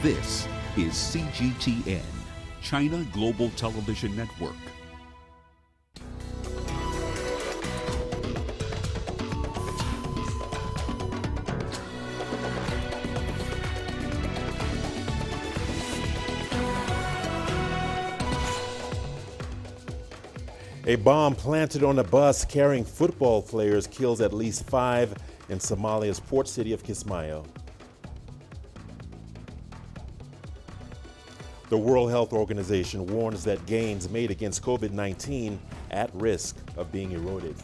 This is CGTN, China Global Television Network. A bomb planted on a bus carrying football players kills at least 5 in Somalia's port city of Kismayo. The World Health Organization warns that gains made against COVID-19 at risk of being eroded.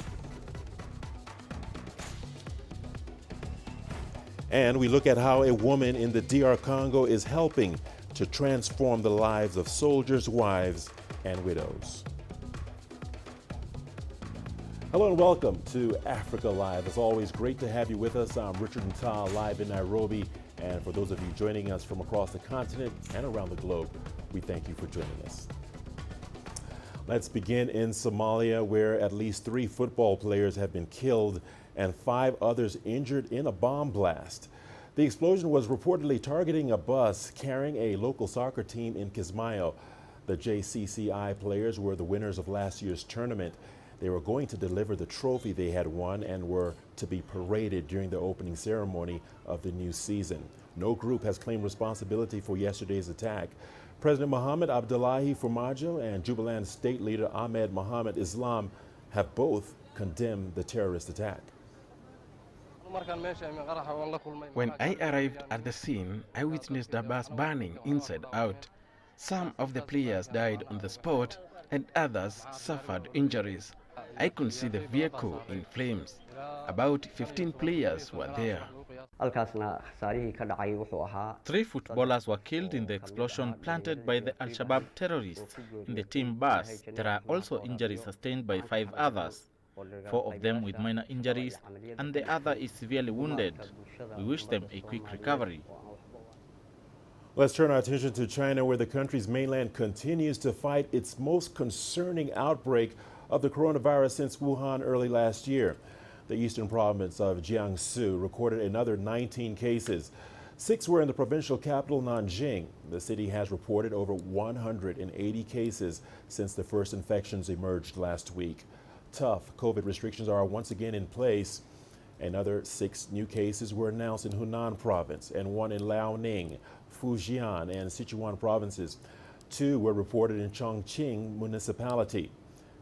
And we look at how a woman in the DR Congo is helping to transform the lives of soldiers' wives and widows. Hello and welcome to Africa Live. It's always great to have you with us. I'm Richard Nta, live in Nairobi. And for those of you joining us from across the continent and around the globe, we thank you for joining us. Let's begin in Somalia, where at least 3 football players have been killed and 5 others injured in a bomb blast. The explosion was reportedly targeting a bus carrying a local soccer team in Kismayo. The JCCI players were the winners of last year's tournament. They were going to deliver the trophy they had won and were to be paraded during the opening ceremony of the new season. No group has claimed responsibility for yesterday's attack. President Mohamed Abdullahi Farmajo and Jubaland State Leader Ahmed Mohamed Islam have both condemned the terrorist attack. When I arrived at the scene, I witnessed the bus burning inside out. Some of the players died on the spot and others suffered injuries. I could see the vehicle in flames. About 15 players were there. 3 footballers were killed in the explosion planted by the Al-Shabaab terrorists in the team bus. There are also injuries sustained by 5 others, 4 of them with minor injuries, and the other is severely wounded. We wish them a quick recovery. Let's turn our attention to China, where the country's mainland continues to fight its most concerning outbreak of the coronavirus since Wuhan early last year. The eastern province of Jiangsu recorded another 19 cases. 6 were in the provincial capital, Nanjing. The city has reported over 180 cases since the first infections emerged last week. Tough COVID restrictions are once again in place. Another 6 new cases were announced in Hunan province and 1 in Liaoning, Fujian, and Sichuan provinces. 2 were reported in Chongqing municipality.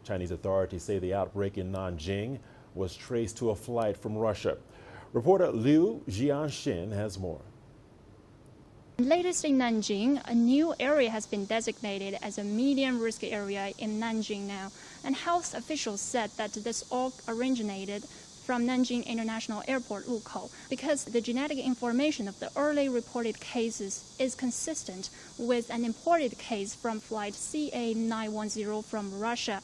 Chinese authorities say the outbreak in Nanjing was traced to a flight from Russia. Reporter Liu Jianxin has more. Latest in Nanjing, a new area has been designated as a medium risk area in Nanjing now. And health officials said that this all originated from Nanjing International Airport, Lukou, because the genetic information of the early reported cases is consistent with an imported case from flight CA910 from Russia.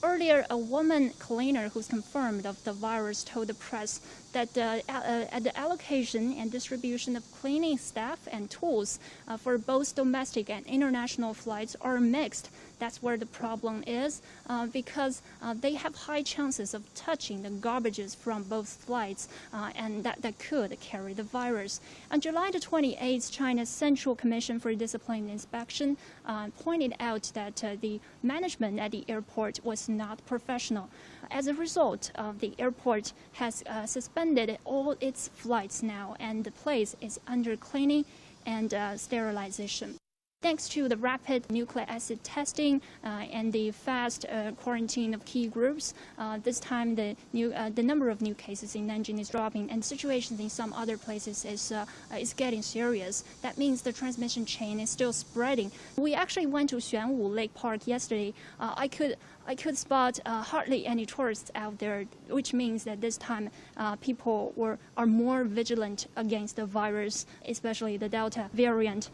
Earlier, a woman cleaner who's confirmed of the virus told the press that the allocation and distribution of cleaning staff and tools for both domestic and international flights are mixed. That's where the problem is, because they have high chances of touching the garbages from both flights, and that could carry the virus. On July the 28th, China's Central Commission for Discipline Inspection pointed out that the management at the airport was not professional. As a result, the airport has suspended all its flights now, and the place is under cleaning and sterilization. Thanks to the rapid nucleic acid testing and the fast quarantine of key groups, this time the number of new cases in Nanjing is dropping, and situations in some other places is getting serious. That means the transmission chain is still spreading. We actually went to Xuanwu Lake Park yesterday. I could spot hardly any tourists out there, which means that this time people are more vigilant against the virus, especially the Delta variant.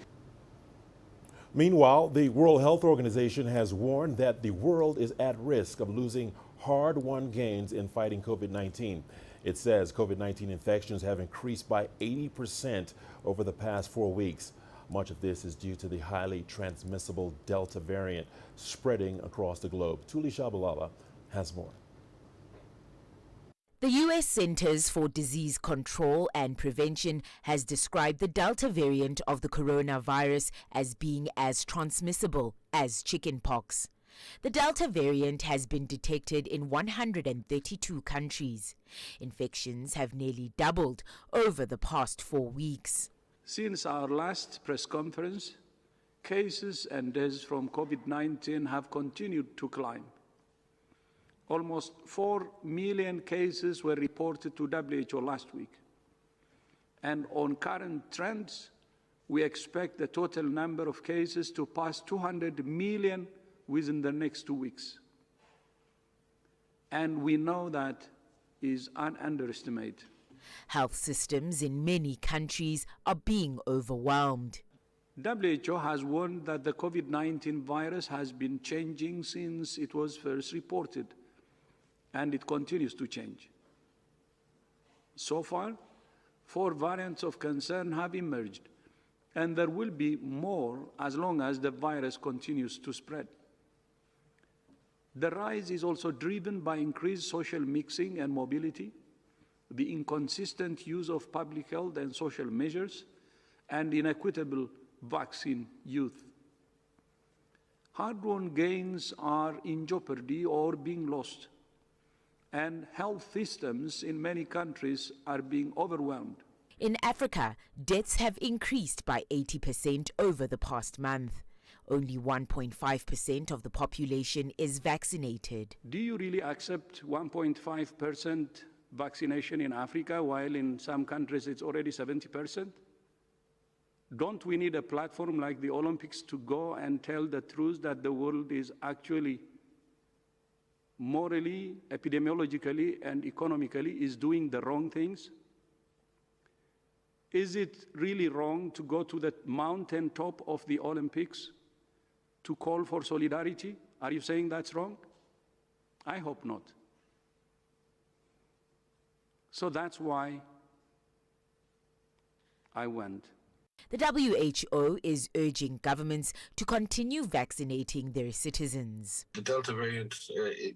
Meanwhile, the World Health Organization has warned that the world is at risk of losing hard-won gains in fighting COVID-19. It says COVID-19 infections have increased by 80% over the past 4 weeks. Much of this is due to the highly transmissible Delta variant spreading across the globe. Tuli Shabalala has more. The U.S. Centers for Disease Control and Prevention has described the Delta variant of the coronavirus as being as transmissible as chickenpox. The Delta variant has been detected in 132 countries. Infections have nearly doubled over the past 4 weeks. Since our last press conference, cases and deaths from COVID-19 have continued to climb. Almost 4 million cases were reported to WHO last week. And on current trends, we expect the total number of cases to pass 200 million within the next 2 weeks. And we know that is an underestimate. Health systems in many countries are being overwhelmed. WHO has warned that the COVID-19 virus has been changing since it was first reported, and it continues to change. So far, 4 variants of concern have emerged, and there will be more as long as the virus continues to spread. The rise is also driven by increased social mixing and mobility, the inconsistent use of public health and social measures, and inequitable vaccine use. Hard-won gains are in jeopardy or being lost, and health systems in many countries are being overwhelmed. In Africa, deaths have increased by 80% over the past month. Only 1.5% of the population is vaccinated. Do you really accept 1.5% vaccination in Africa, while in some countries it's already 70%? Don't we need a platform like the Olympics to go and tell the truth that the world is actually morally, epidemiologically, and economically is doing the wrong things? Is it really wrong to go to the mountaintop of the Olympics to call for solidarity? Are you saying that's wrong? I hope not. So that's why I went. The WHO is urging governments to continue vaccinating their citizens. The Delta variant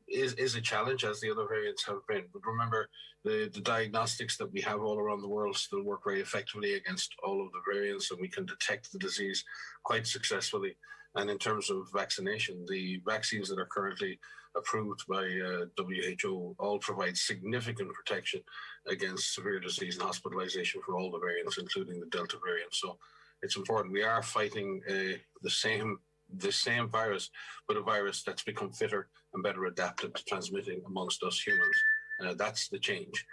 is a challenge, as the other variants have been. But remember, the diagnostics that we have all around the world still work very effectively against all of the variants, and we can detect the disease quite successfully. And in terms of vaccination, the vaccines that are currently approved by WHO all provide significant protection against severe disease and hospitalization for all the variants, including the Delta variant. So it's important. We are fighting the same virus, but a virus that's become fitter and better adapted to transmitting amongst us humans. That's the change.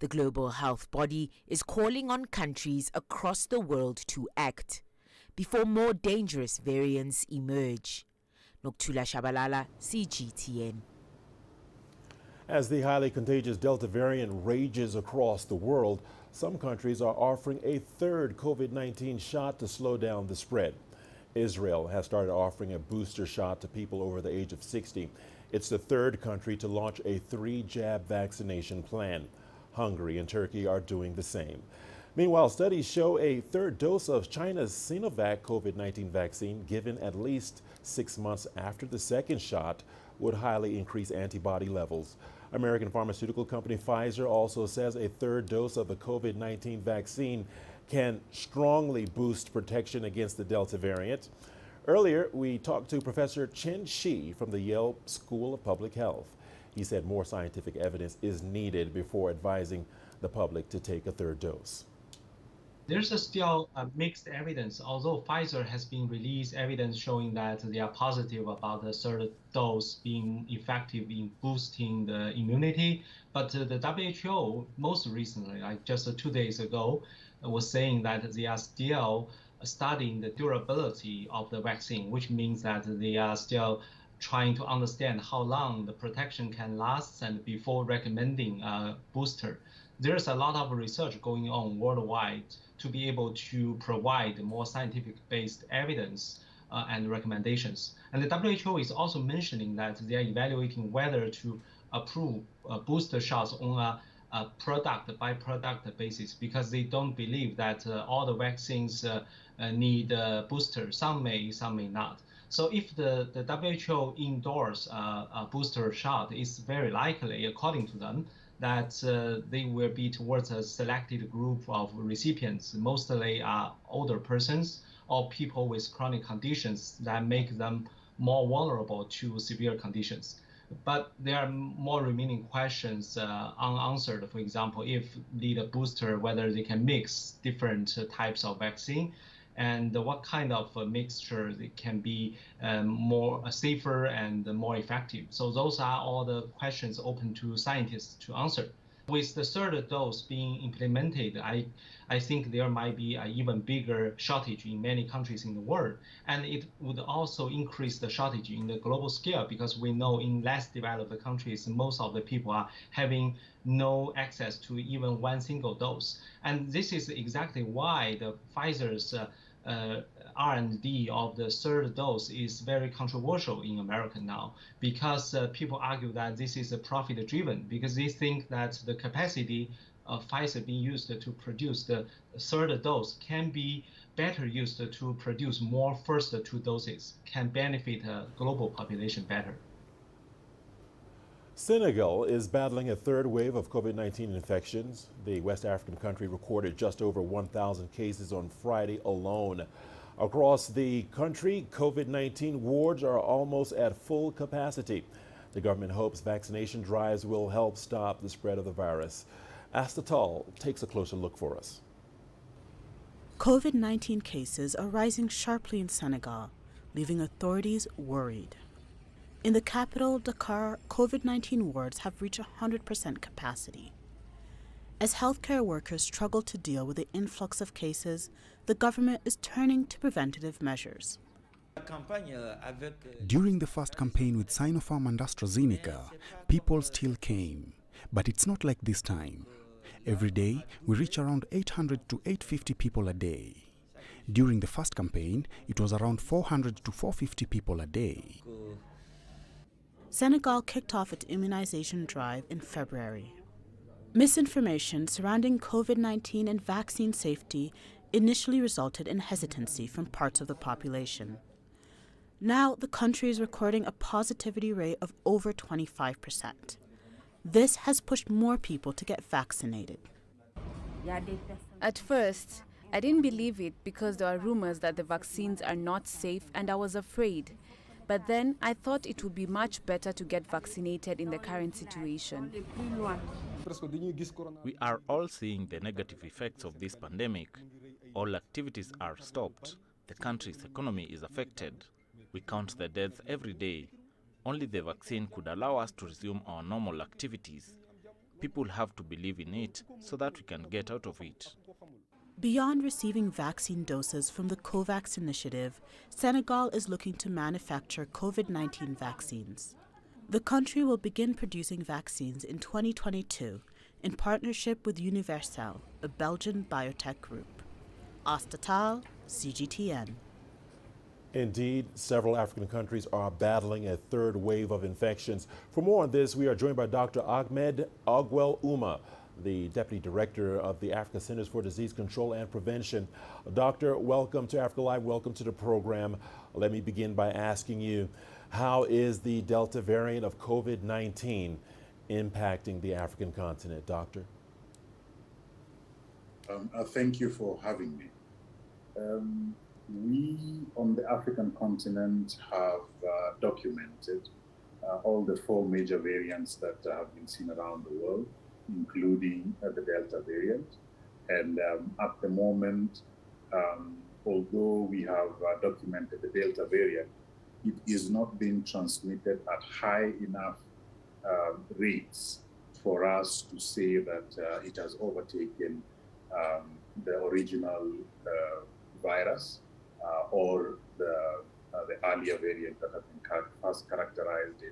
The global health body is calling on countries across the world to act before more dangerous variants emerge. Noktula Shabalala, CGTN. As the highly contagious Delta variant rages across the world, some countries are offering a third COVID-19 shot to slow down the spread. Israel has started offering a booster shot to people over the age of 60. It's the third country to launch a 3-jab vaccination plan. Hungary and Turkey are doing the same. Meanwhile, studies show a third dose of China's Sinovac COVID-19 vaccine given at least 6 months after the second shot would highly increase antibody levels. American pharmaceutical company Pfizer also says a third dose of the COVID-19 vaccine can strongly boost protection against the Delta variant. Earlier, we talked to Professor Chen Shi from the Yale School of Public Health. He said more scientific evidence is needed before advising the public to take a third dose. There's still mixed evidence, although Pfizer has been released evidence showing that they are positive about the third dose being effective in boosting the immunity. But the WHO most recently, like just 2 days ago, was saying that they are still studying the durability of the vaccine, which means that they are still trying to understand how long the protection can last and before recommending a booster. There's a lot of research going on worldwide to be able to provide more scientific-based evidence and recommendations. And the WHO is also mentioning that they are evaluating whether to approve booster shots on a product-by-product basis, because they don't believe that all the vaccines need a booster. Some may not. So if the WHO endorse a booster shot, it's very likely, according to them, that they will be towards a selected group of recipients, mostly older persons or people with chronic conditions that make them more vulnerable to severe conditions. But there are more remaining questions unanswered. For example, if need a booster, whether they can mix different types of vaccine, and what kind of mixture that can be more safer and more effective. So those are all the questions open to scientists to answer. With the third dose being implemented, I think there might be an even bigger shortage in many countries in the world. And it would also increase the shortage in the global scale, because we know in less developed countries, most of the people are having no access to even one single dose. And this is exactly why the Pfizer's R&D of the third dose is very controversial in America now, because people argue that this is profit-driven, because they think that the capacity of Pfizer being used to produce the third dose can be better used to produce more first two doses, can benefit a global population better. Senegal is battling a third wave of COVID-19 infections. The West African country recorded just over 1,000 cases on Friday alone. Across the country, COVID-19 wards are almost at full capacity. The government hopes vaccination drives will help stop the spread of the virus. Astatal takes a closer look for us. COVID-19 cases are rising sharply in Senegal, leaving authorities worried. In the capital, Dakar, COVID-19 wards have reached 100% capacity. As healthcare workers struggle to deal with the influx of cases, the government is turning to preventative measures. During the first campaign with Sinopharm and AstraZeneca, people still came. But it's not like this time. Every day, we reach around 800 to 850 people a day. During the first campaign, it was around 400 to 450 people a day. Senegal kicked off its immunization drive in February. Misinformation surrounding COVID-19 and vaccine safety initially resulted in hesitancy from parts of the population. Now, the country is recording a positivity rate of over 25%. This has pushed more people to get vaccinated. At first, I didn't believe it because there were rumors that the vaccines are not safe and I was afraid. But then I thought it would be much better to get vaccinated in the current situation. We are all seeing the negative effects of this pandemic. All activities are stopped. The country's economy is affected. We count the deaths every day. Only the vaccine could allow us to resume our normal activities. People have to believe in it so that we can get out of it. Beyond receiving vaccine doses from the COVAX initiative, Senegal is looking to manufacture COVID-19 vaccines. The country will begin producing vaccines in 2022 in partnership with Universal, a Belgian biotech group. Astatal, CGTN. Indeed, several African countries are battling a third wave of infections. For more on this, we are joined by Dr. Ahmed Ogwell Uma, the Deputy Director of the Africa Centers for Disease Control and Prevention. Doctor, welcome to Africa Live. Welcome to the program. Let me begin by asking you, how is the Delta variant of COVID-19 impacting the African continent, Doctor? Thank you for having me. We on the African continent have documented all the 4 major variants that have been seen around the world, including the Delta variant. And at the moment, although we have documented the Delta variant, it is not being transmitted at high enough rates for us to say that it has overtaken the original virus or the earlier variant that have been first characterized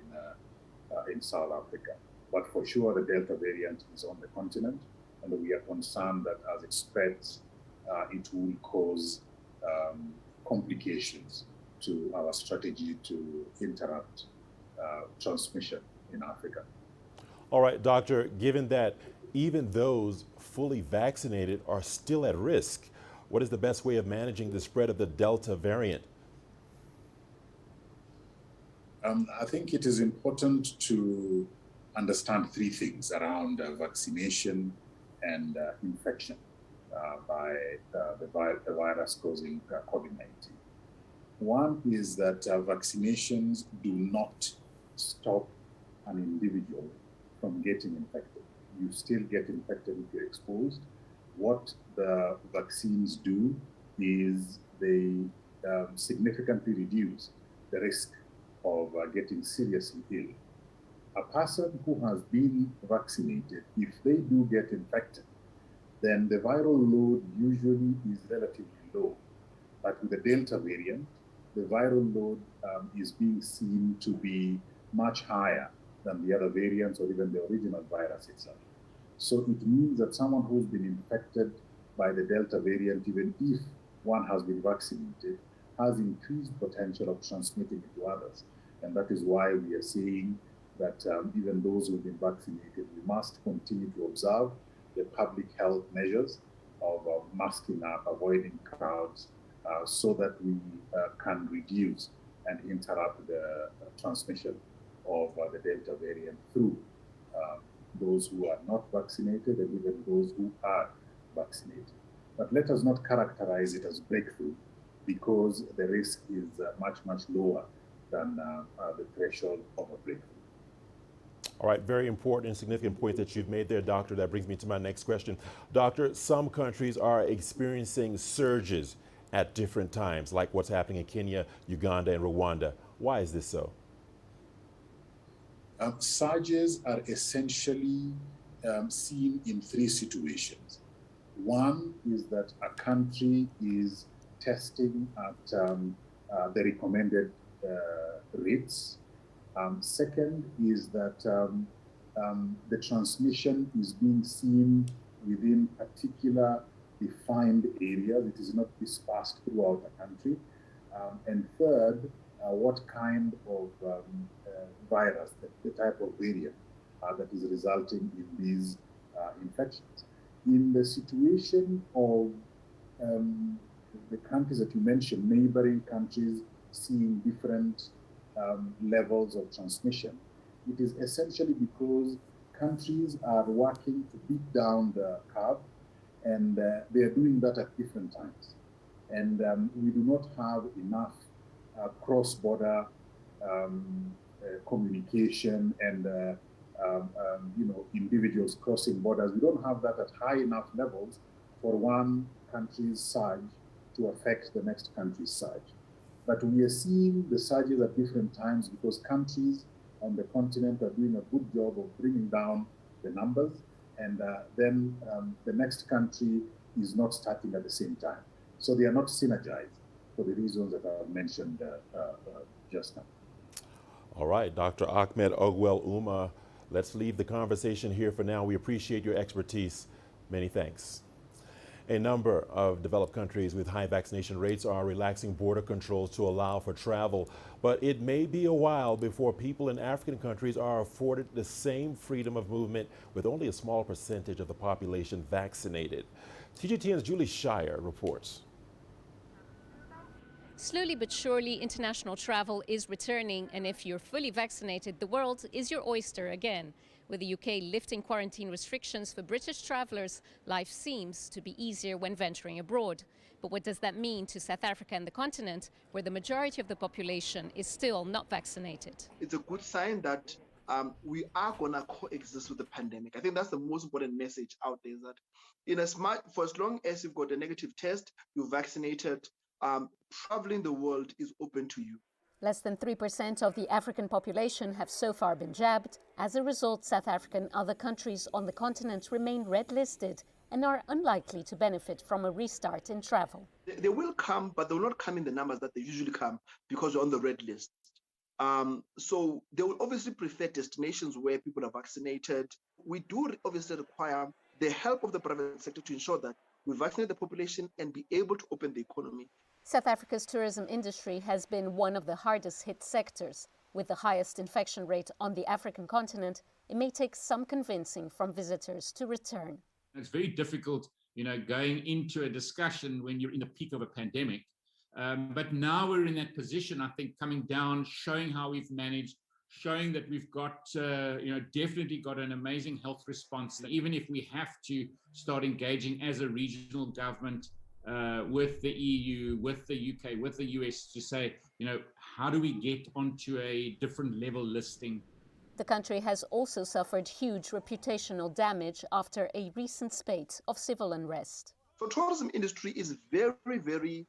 in South Africa. But for sure, the Delta variant is on the continent, and we are concerned that as it spreads, it will cause complications to our strategy to interrupt transmission in Africa. All right, Doctor, given that even those fully vaccinated are still at risk, what is the best way of managing the spread of the Delta variant? I think it is important to understand three things around vaccination and infection by the virus causing COVID-19. One is that vaccinations do not stop an individual from getting infected. You still get infected if you're exposed. What the vaccines do is they significantly reduce the risk of getting seriously ill. A person who has been vaccinated, if they do get infected, then the viral load usually is relatively low. But with the Delta variant, the viral load is being seen to be much higher than the other variants or even the original virus itself. So it means that someone who's been infected by the Delta variant, even if one has been vaccinated, has increased potential of transmitting it to others. And that is why we are saying that even those who've been vaccinated, we must continue to observe the public health measures of masking up, avoiding crowds, so that we can reduce and interrupt the transmission of the Delta variant through those who are not vaccinated and even those who are vaccinated. But let us not characterize it as breakthrough, because the risk is much, much lower than the threshold of a breakthrough. All right, very important and significant point that you've made there, Doctor. That brings me to my next question. Doctor, some countries are experiencing surges at different times, like what's happening in Kenya, Uganda, and Rwanda. Why is this so? Surges are essentially seen in three situations. One is that a country is testing at the recommended rates. Second is that the transmission is being seen within particular defined areas. It is not dispersed throughout the country. And third, what kind of virus, the type of variant that is resulting in these infections. In the situation of the countries that you mentioned, neighboring countries seeing different levels of transmission, it is essentially because countries are working to beat down the curve, and they are doing that at different times. And we do not have enough cross-border communication and individuals crossing borders. We don't have that at high enough levels for one country's surge to affect the next country's surge. But we are seeing the surges at different times because countries on the continent are doing a good job of bringing down the numbers, and then the next country is not starting at the same time. So they are not synergized for the reasons that I mentioned just now. All right, Dr. Ahmed Ogwell Uma, let's leave the conversation here for now. We appreciate your expertise. Many thanks. A number of developed countries with high vaccination rates are relaxing border controls to allow for travel, but it may be a while before people in African countries are afforded the same freedom of movement, with only a small percentage of the population vaccinated. CGTN's Julie Shire reports. Slowly but surely, international travel is returning, and if you're fully vaccinated, the world is your oyster again. With the UK lifting quarantine restrictions for British travellers, life seems to be easier when venturing abroad. But what does that mean to South Africa and the continent, where the majority of the population is still not vaccinated? It's a good sign that we are going to coexist with the pandemic. I think that's the most important message out there, is that for as long as you've got a negative test, you're vaccinated, traveling the world is open to you. Less than 3% of the African population have so far been jabbed. As a result, South Africa and other countries on the continent remain red-listed and are unlikely to benefit from a restart in travel. They will come, but they will not come in the numbers that they usually come because you're on the red list. So they will obviously prefer destinations where people are vaccinated. We do obviously require the help of the private sector to ensure that we vaccinate the population and be able to open the economy. South Africa's tourism industry has been one of the hardest hit sectors. With the highest infection rate on the African continent, it may take some convincing from visitors to return. It's very difficult, going into a discussion when you're in the peak of a pandemic. But now we're in that position, I think, coming down, showing how we've managed, showing that we've got, definitely got an amazing health response. Even if we have to start engaging as a regional government with the EU, with the UK, with the US to say, how do we get onto a different level listing? The country has also suffered huge reputational damage after a recent spate of civil unrest. The tourism industry is very, very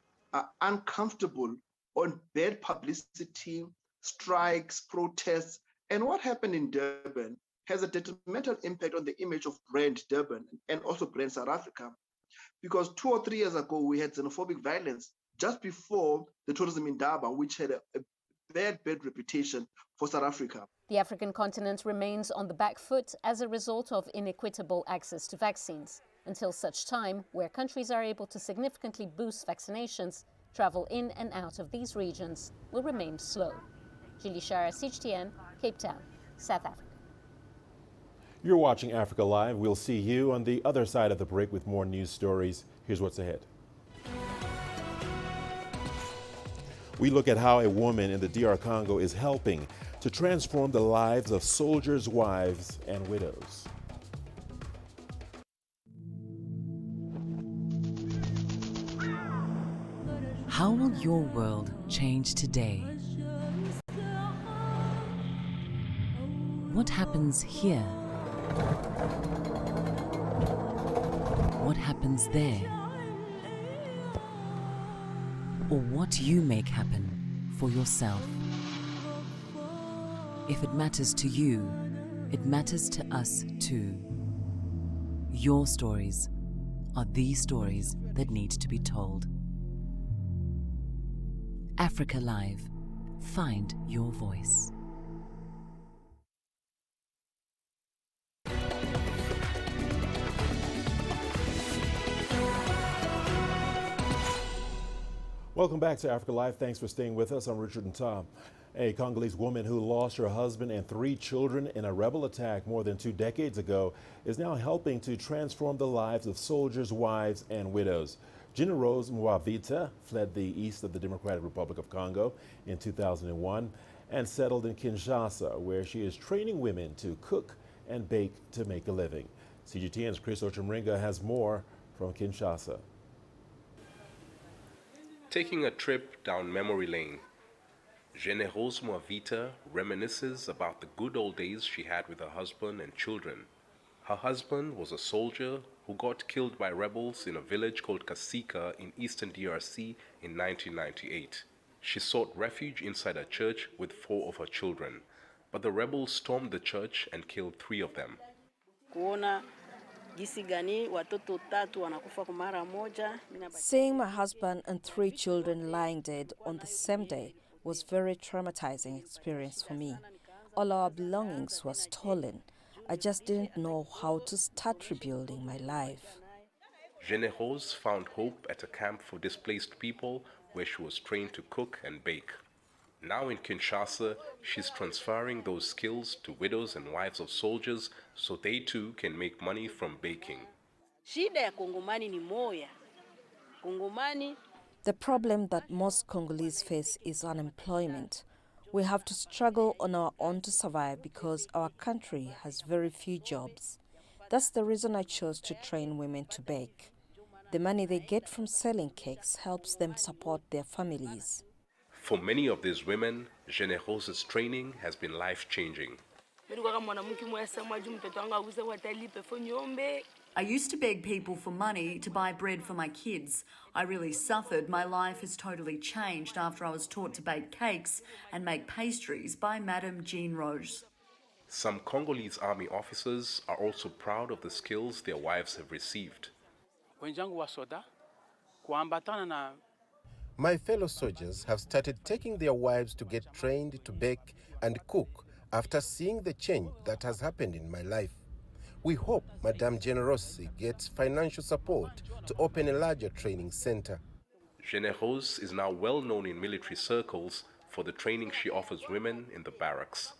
uncomfortable on bad publicity, strikes, protests, and what happened in Durban has a detrimental impact on the image of brand Durban and also brand South Africa. Because 2 or 3 years ago, we had xenophobic violence just before the tourism in Durban, which had a bad reputation for South Africa. The African continent remains on the back foot as a result of inequitable access to vaccines. Until such time, where countries are able to significantly boost vaccinations, travel in and out of these regions will remain slow. Julie Shara, CGTN, Cape Town, South Africa. You're watching Africa Live. We'll see you on the other side of the break with more news stories. Here's what's ahead. We look at how a woman in the DR Congo is helping to transform the lives of soldiers' wives and widows. How will your world change today? What happens here? What happens there? Or what you make happen for yourself. If it matters to you, it matters to us too. Your stories are the stories that need to be told. Africa Live. Find your voice. Welcome back to Africa Live. Thanks for staying with us. I'm Richard Nta. A Congolese woman who lost her husband and 3 children in a rebel attack more than 2 decades ago is now helping to transform the lives of soldiers' wives and widows. Generose Mwavita fled the east of the Democratic Republic of Congo in 2001 and settled in Kinshasa, where she is training women to cook and bake to make a living. CGTN's Chris Ochimringa has more from Kinshasa. Taking a trip down memory lane, Generose Mwavita reminisces about the good old days she had with her husband and children. Her husband was a soldier who got killed by rebels in a village called Kasika in eastern DRC in 1998. She sought refuge inside a church with 4 of her children, but the rebels stormed the church and killed 3 of them. Seeing my husband and 3 children lying dead on the same day was a very traumatizing experience for me. All our belongings were stolen. I just didn't know how to start rebuilding my life. Generose found hope at a camp for displaced people where she was trained to cook and bake. Now in Kinshasa, she's transferring those skills to widows and wives of soldiers so they too can make money from baking. The problem that most Congolese face is unemployment. We have to struggle on our own to survive because our country has very few jobs. That's the reason I chose to train women to bake. The money they get from selling cakes helps them support their families. For many of these women, Generose's training has been life-changing. I used to beg people for money to buy bread for my kids. I really suffered. My life has totally changed after I was taught to bake cakes and make pastries by Madame Jean Rose. Some Congolese army officers are also proud of the skills their wives have received. My fellow soldiers have started taking their wives to get trained to bake and cook after seeing the change that has happened in my life. We hope Madame Generose gets financial support to open a larger training center. Generose is now well known in military circles for the training she offers women in the barracks.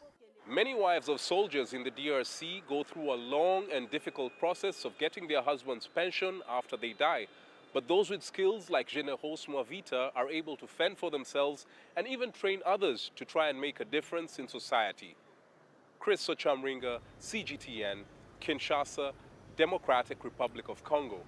Many wives of soldiers in the DRC go through a long and difficult process of getting their husband's pension after they die. But those with skills like Nta are able to fend for themselves and even train others to try and make a difference in society. Chris Sochamringa, CGTN, Kinshasa, Democratic Republic of Congo.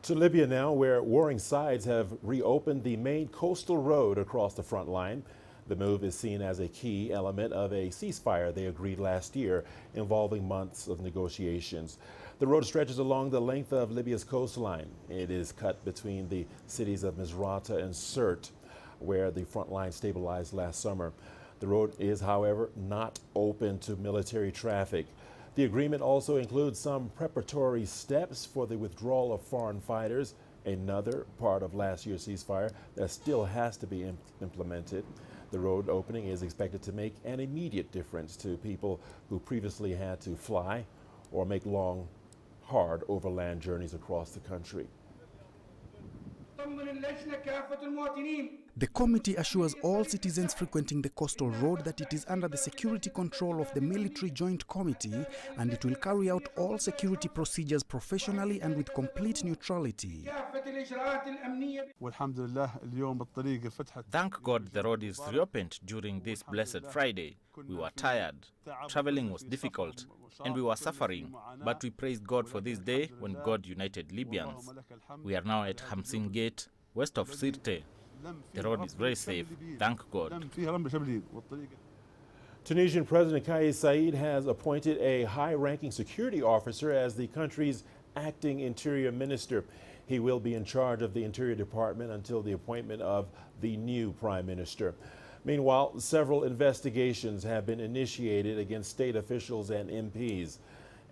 To Libya now, where warring sides have reopened the main coastal road across the front line. The move is seen as a key element of a ceasefire they agreed last year, involving months of negotiations. The road stretches along the length of Libya's coastline. It is cut between the cities of Misrata and Sirte, where the front line stabilized last summer. The road is, however, not open to military traffic. The agreement also includes some preparatory steps for the withdrawal of foreign fighters, another part of last year's ceasefire that still has to be implemented. The road opening is expected to make an immediate difference to people who previously had to fly or make long, hard overland journeys across the country. The committee assures all citizens frequenting the coastal road that it is under the security control of the Military Joint Committee, and it will carry out all security procedures professionally and with complete neutrality. Thank God the road is reopened during this blessed Friday. We were tired, traveling was difficult, and we were suffering. But we praise God for this day when God united Libyans. We are now at Hamsin Gate, west of Sirte. The road is very safe, thank God. Tunisian President Kais Saied has appointed a high-ranking security officer as the country's acting interior minister. He will be in charge of the Interior Department until the appointment of the new prime minister. Meanwhile, several investigations have been initiated against state officials and MPs.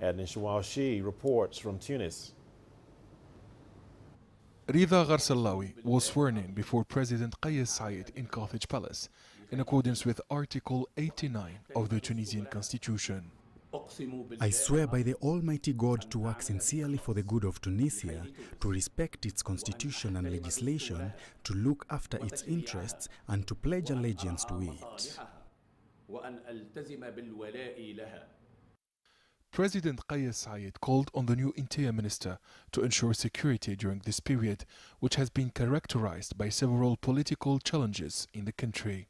Adnan Shawashi reports from Tunis. Rida Gharsallawi was sworn in before President Kais Saied in Carthage Palace, in accordance with Article 89 of the Tunisian Constitution. I swear by the Almighty God to work sincerely for the good of Tunisia, to respect its constitution and legislation, to look after its interests, and to pledge allegiance to it. President Kais Saied called on the new interior minister to ensure security during this period, which has been characterized by several political challenges in the country.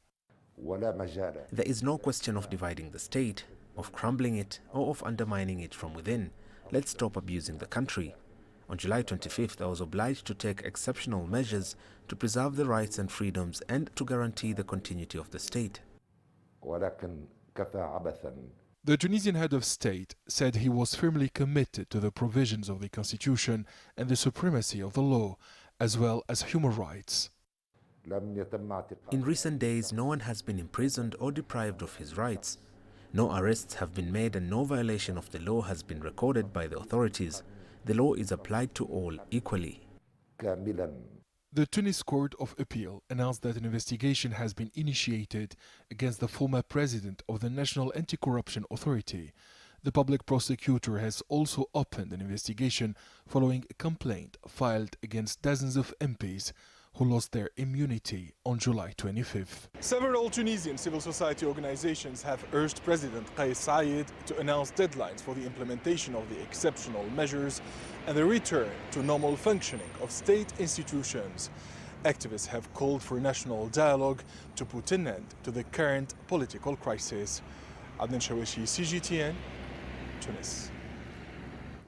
There is no question of dividing the state, of crumbling it, or of undermining it from within. Let's stop abusing the country. On July 25th, I was obliged to take exceptional measures to preserve the rights and freedoms and to guarantee the continuity of the state. The Tunisian head of state said he was firmly committed to the provisions of the constitution and the supremacy of the law, as well as human rights. In recent days, no one has been imprisoned or deprived of his rights. No arrests have been made and no violation of the law has been recorded by the authorities. The law is applied to all equally. The Tunis Court of Appeal announced that an investigation has been initiated against the former president of the National Anti-Corruption Authority. The public prosecutor has also opened an investigation following a complaint filed against dozens of MPs who lost their immunity on July 25th. Several Tunisian civil society organizations have urged President Kais Saied to announce deadlines for the implementation of the exceptional measures and the return to normal functioning of state institutions. Activists have called for national dialogue to put an end to the current political crisis. Adnan Shawashi, CGTN, Tunis.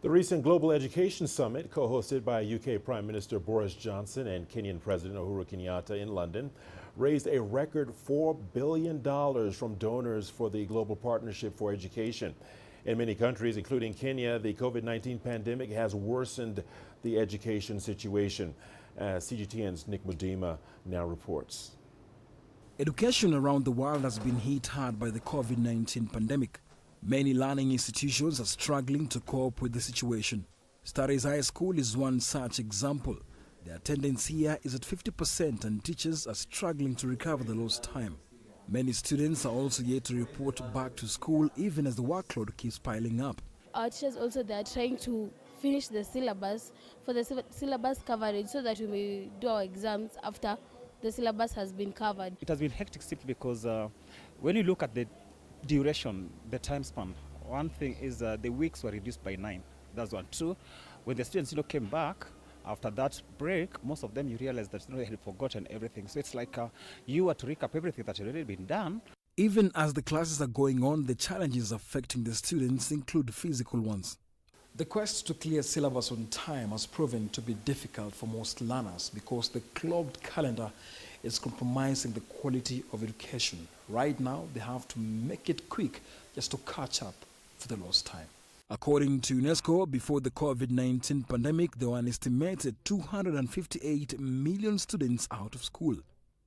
The recent Global Education Summit, co-hosted by UK Prime Minister Boris Johnson and Kenyan President Uhuru Kenyatta in London, raised a record $4 billion from donors for the Global Partnership for Education. In many countries, including Kenya, the COVID-19 pandemic has worsened the education situation. CGTN's Nick Mudima now reports. Education around the world has been hit hard by the COVID-19 pandemic. Many learning institutions are struggling to cope with the situation. Studies High School is one such example. The attendance here is at 50% and teachers are struggling to recover the lost time. Many students are also yet to report back to school even as the workload keeps piling up. Our teachers also, they are trying to finish the syllabus for the syllabus coverage so that we may do our exams after the syllabus has been covered. It has been hectic simply because when you look at the duration, the time span, one thing is the weeks were reduced by 9. That's one. Two, when the students came back, After that break, most of them you realize that they had forgotten everything. So it's like you are to recap everything that's already been done. Even as the classes are going on, the challenges affecting the students include physical ones. The quest to clear syllabus on time has proven to be difficult for most learners because the clogged calendar is compromising the quality of education. Right now, they have to make it quick just to catch up for the lost time. According to UNESCO, before the COVID-19 pandemic, there were an estimated 258 million students out of school.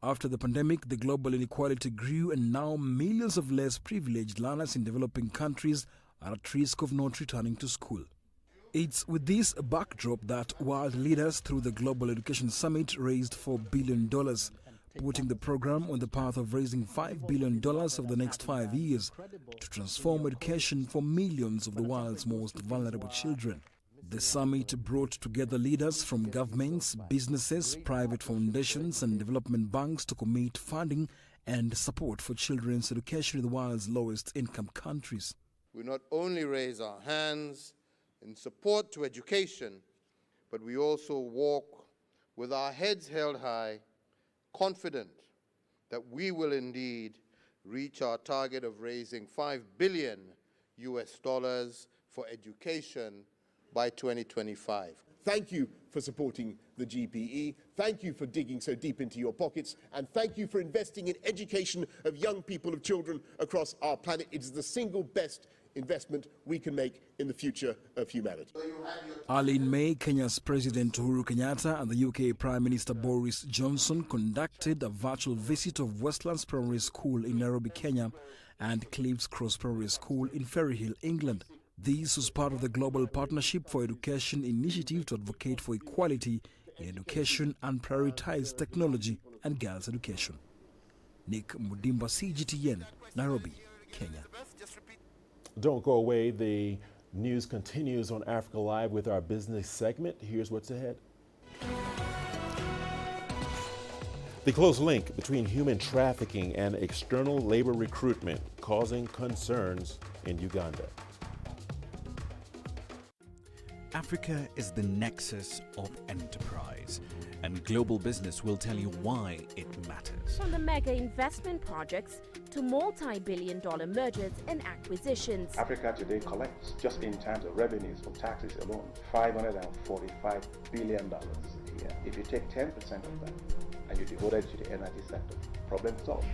After the pandemic, the global inequality grew, and now millions of less privileged learners in developing countries are at risk of not returning to school. It's with this backdrop that world leaders through the Global Education Summit raised $4 billion, putting the program on the path of raising $5 billion over the next 5 years to transform education for millions of the world's most vulnerable children. The summit brought together leaders from governments, businesses, private foundations and development banks to commit funding and support for children's education in the world's lowest income countries. We not only raise our hands in support to education, but we also walk with our heads held high, confident that we will indeed reach our target of raising $5 billion for education by 2025. Thank you for supporting the GPE. Thank you for digging so deep into your pockets. And thank you for investing in education of young people, of children across our planet. It is the single best investment we can make in the future of humanity. Early in May, Kenya's President Uhuru Kenyatta and the UK Prime Minister Boris Johnson conducted a virtual visit of Westlands Primary School in Nairobi, Kenya, and Cliffs Cross Primary School in Ferryhill, England. This was part of the Global Partnership for Education initiative to advocate for equality in education and prioritize technology and girls' education. Nick Mudimba, CGTN, Nairobi, Kenya. Don't go away. The news continues on Africa Live with our business segment. Here's what's ahead. The close link between human trafficking and external labor recruitment causing concerns in Uganda. Africa is the nexus of enterprise, and global business will tell you why it matters. From the mega investment projects to multi-billion-dollar mergers and acquisitions. Africa today collects, just in terms of revenues from taxes alone, $545 billion a year. If you take 10% of that and you devote it to the energy sector, problem solved.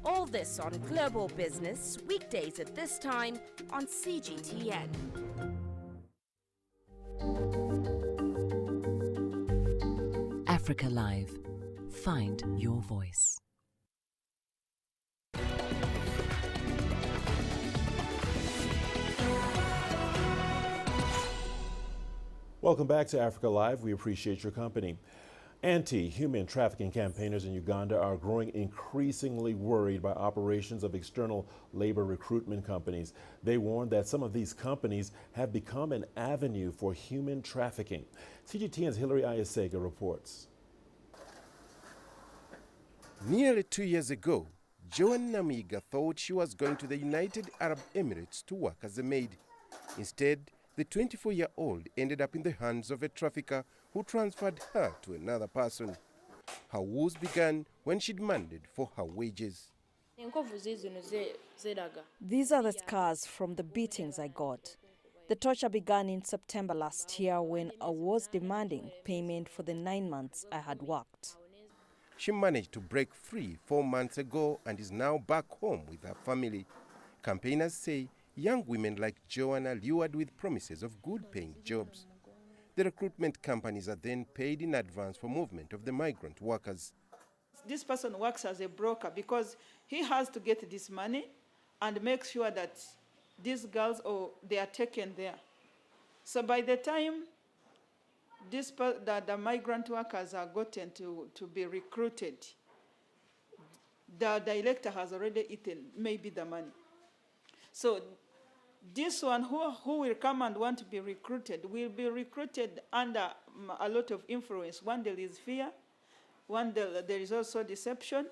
All this on Global Business, weekdays at this time on CGTN. Africa Live. Find your voice. Welcome back to Africa Live. We appreciate your company. Anti-human trafficking campaigners in Uganda are growing increasingly worried by operations of external labor recruitment companies. They warn that some of these companies have become an avenue for human trafficking. CGTN's Hilary Ayesega reports. Nearly 2 years ago, Joan Namiga thought she was going to the United Arab Emirates to work as a maid. Instead, the 24-year-old ended up in the hands of a trafficker who transferred her to another person. Her woes began when she demanded for her wages. These are the scars from the beatings I got. The torture began in September last year when I was demanding payment for the 9 months I had worked. She managed to break free 4 months ago and is now back home with her family. Campaigners say young women like Joan are lured with promises of good-paying jobs. The recruitment companies are then paid in advance for movement of the migrant workers. This person works as a broker because he has to get this money and make sure that these girls, they are taken there. So by the time the migrant workers are gotten to be recruited, the director has already eaten maybe the money. So this one who will come and want to be recruited will be recruited under a lot of influence. One, there is fear. One, there is also deception.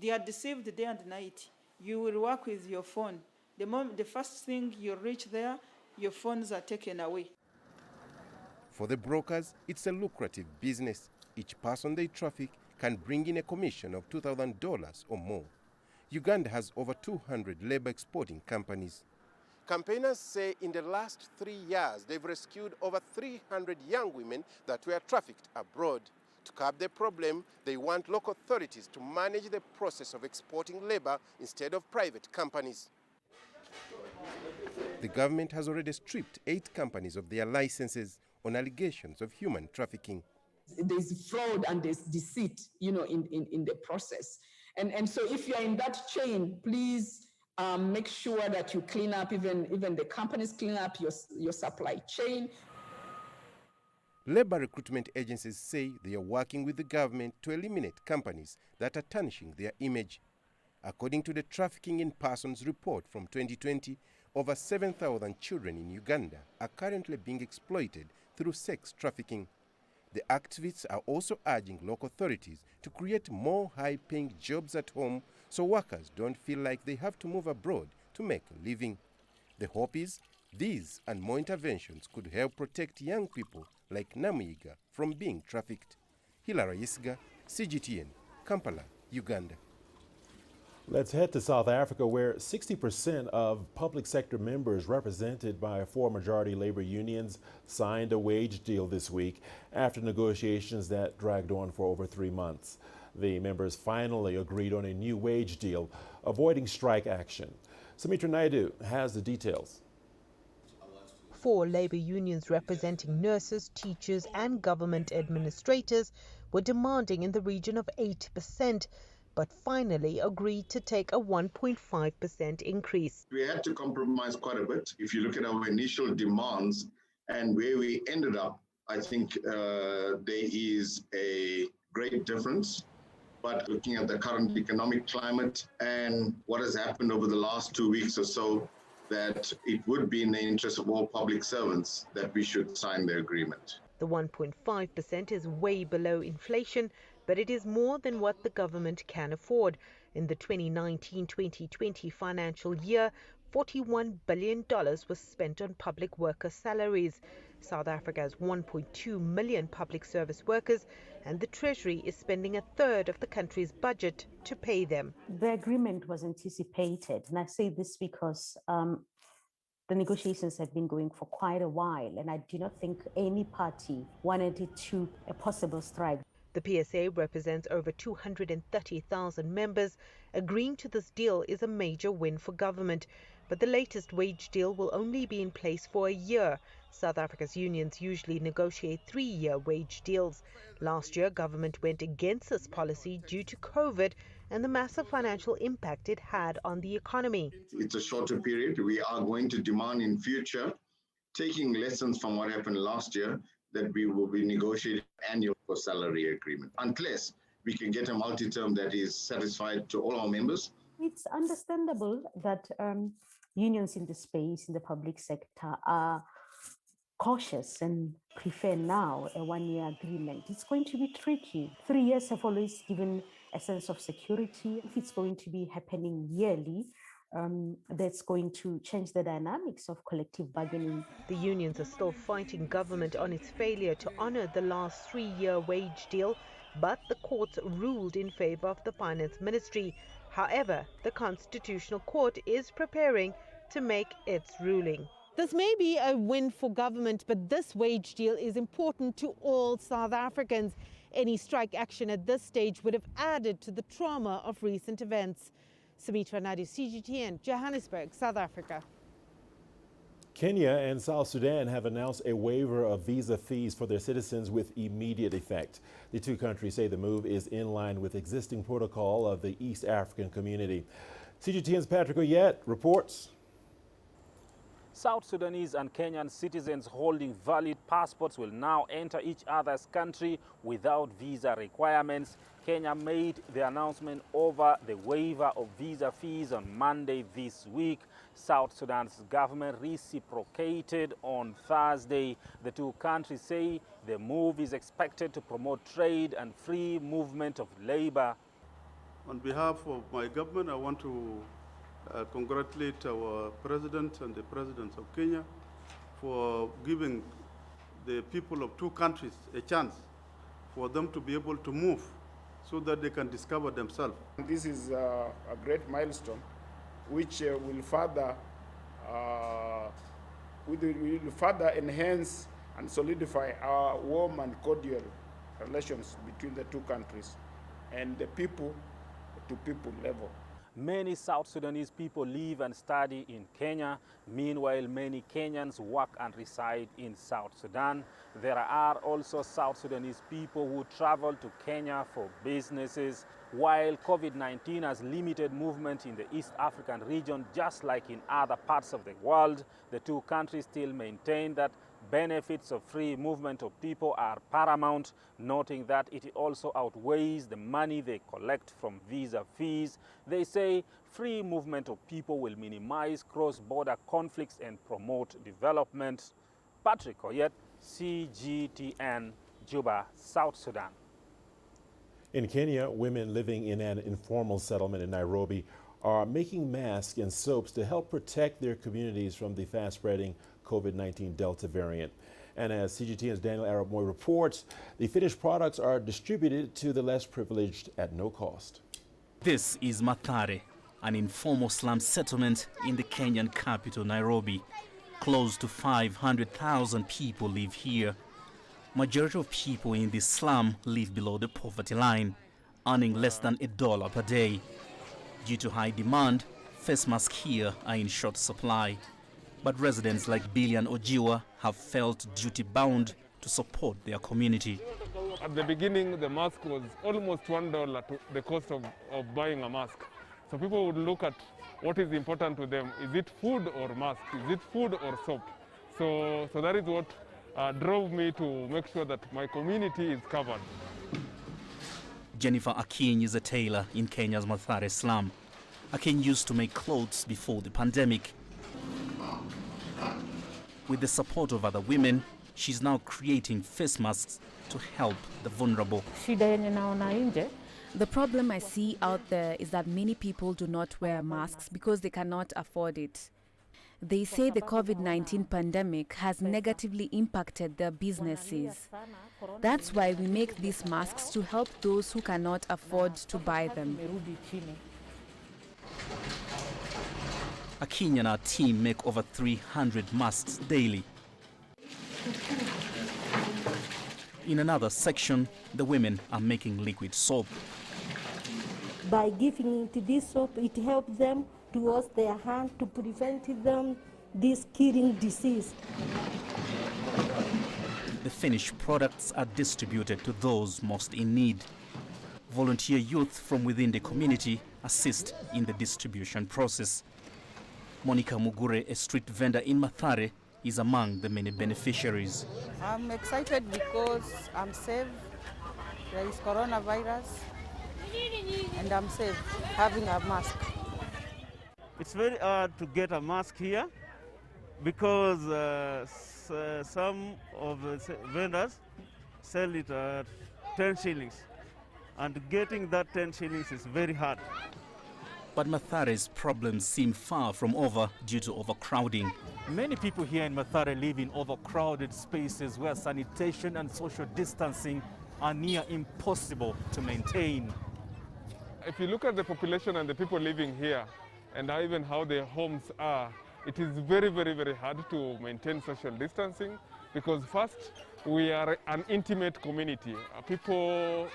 They are deceived day and night. You will work with your phone. The first thing you reach there, your phones are taken away. For the brokers, it's a lucrative business. Each person they traffic can bring in a commission of $2,000 or more. Uganda has over 200 labor exporting companies. Campaigners say in the last 3 years, they've rescued over 300 young women that were trafficked abroad. To curb the problem, they want local authorities to manage the process of exporting labor instead of private companies. The government has already stripped 8 companies of their licenses on allegations of human trafficking. There's fraud and there's deceit, in the process. And so if you're in that chain, please make sure that you clean up, even the companies clean up your supply chain. Labor recruitment agencies say they are working with the government to eliminate companies that are tarnishing their image. According to the Trafficking in Persons report from 2020, over 7,000 children in Uganda are currently being exploited through sex trafficking. The activists are also urging local authorities to create more high-paying jobs at home so workers don't feel like they have to move abroad to make a living. The hope is these and more interventions could help protect young people like Namuyiga from being trafficked. Hilary Isiga, CGTN, Kampala, Uganda. Let's head to South Africa, where 60% of public sector members represented by 4 majority labor unions signed a wage deal this week after negotiations that dragged on for over 3 months. The members finally agreed on a new wage deal, avoiding strike action. Richard Nta has the details. 4 labor unions representing nurses, teachers and government administrators were demanding in the region of 8%. But finally agreed to take a 1.5% increase. We had to compromise quite a bit. If you look at our initial demands and where we ended up, I think there is a great difference. But looking at the current economic climate and what has happened over the last 2 weeks or so, that it would be in the interest of all public servants that we should sign the agreement. The 1.5% is way below inflation, but it is more than what the government can afford. In the 2019-2020 financial year, $41 billion was spent on public worker salaries. South Africa has 1.2 million public service workers, and the Treasury is spending a third of the country's budget to pay them. The agreement was anticipated, and I say this because the negotiations have been going for quite a while, and I do not think any party wanted it to a possible strike. The PSA represents over 230,000 members. Agreeing to this deal is a major win for government, but the latest wage deal will only be in place for a year. South Africa's unions usually negotiate 3-year wage deals. Last year, government went against this policy due to COVID and the massive financial impact it had on the economy. It's a shorter period. We are going to demand in future, taking lessons from what happened last year, that we will be negotiating annual salary agreement, unless we can get a multi-term that is satisfied to all our members. It's understandable that unions in the space, in the public sector, are cautious and prefer now a 1-year agreement. It's going to be tricky. 3 years have always given a sense of security. If it's going to be happening yearly, that's going to change the dynamics of collective bargaining. The unions are still fighting government on its failure to honor the last 3-year wage deal, but the courts ruled in favor of the finance ministry. However, the Constitutional Court is preparing to make its ruling. This may be a win for government, but this wage deal is important to all South Africans. Any strike action at this stage would have added to the trauma of recent events. Sumitra Naidu, CGTN, Johannesburg, South Africa. Kenya and South Sudan have announced a waiver of visa fees for their citizens with immediate effect. The 2 countries say the move is in line with existing protocol of the East African community. CGTN's Patrick Oyet reports. South Sudanese and Kenyan citizens holding valid passports will now enter each other's country without visa requirements. Kenya made the announcement over the waiver of visa fees on Monday this week. South Sudan's government reciprocated on Thursday. The 2 countries say the move is expected to promote trade and free movement of labor. On behalf of my government, I want to congratulate our president and the president of Kenya for giving the people of two countries a chance for them to be able to move so that they can discover themselves. This is a great milestone which will further enhance and solidify our warm and cordial relations between the two countries and the people-to-people level. Many South Sudanese people live and study in Kenya. Meanwhile, many Kenyans work and reside in South Sudan. There are also South Sudanese people who travel to Kenya for businesses. While COVID-19 has limited movement in the East African region, just like in other parts of the world, the two countries still maintain that benefits of free movement of people are paramount, noting that it also outweighs the money they collect from visa fees. They say free movement of people will minimize cross-border conflicts and promote development. Patrick Oyet, CGTN, Juba, South Sudan. In Kenya, women living in an informal settlement in Nairobi are making masks and soaps to help protect their communities from the fast-spreading COVID-19 Delta variant. And as CGTN's Daniel Arab Moy reports, the finished products are distributed to the less privileged at no cost. This is Mathare, an informal slum settlement in the Kenyan capital, Nairobi. Close to 500,000 people live here. Majority of people in this slum live below the poverty line, earning less than $1 per day. Due to high demand, face masks here are in short supply. But residents like Billian Ojiwa have felt duty-bound to support their community. At the beginning, the mask was almost $1 to the cost of buying a mask. So people would look at what is important to them. Is it food or mask? Is it food or soap? So that is what drove me to make sure that my community is covered. Jennifer Akin is a tailor in Kenya's Mathare slum. Akin used to make clothes before the pandemic. With the support of other women, she's now creating face masks to help the vulnerable. The problem I see out there is that many people do not wear masks because they cannot afford it. They say the COVID-19 pandemic has negatively impacted their businesses. That's why we make these masks to help those who cannot afford to buy them. Akin and our team make over 300 masks daily. In another section, the women are making liquid soap. By giving to this soap, it helps them to wash their hands to prevent them this killing disease. The finished products are distributed to those most in need. Volunteer youth from within the community assist in the distribution process. Monica Mugure, a street vendor in Mathare, is among the many beneficiaries. I'm excited because I'm safe. There is coronavirus and I'm safe having a mask. It's very hard to get a mask here because some of the vendors sell it at 10 shillings and getting that 10 shillings is very hard. But Mathare's problems seem far from over due to overcrowding. Many people here in Mathare live in overcrowded spaces where sanitation and social distancing are near impossible to maintain. If you look at the population and the people living here and even how their homes are, it is very, very, very hard to maintain social distancing because first, we are an intimate community. People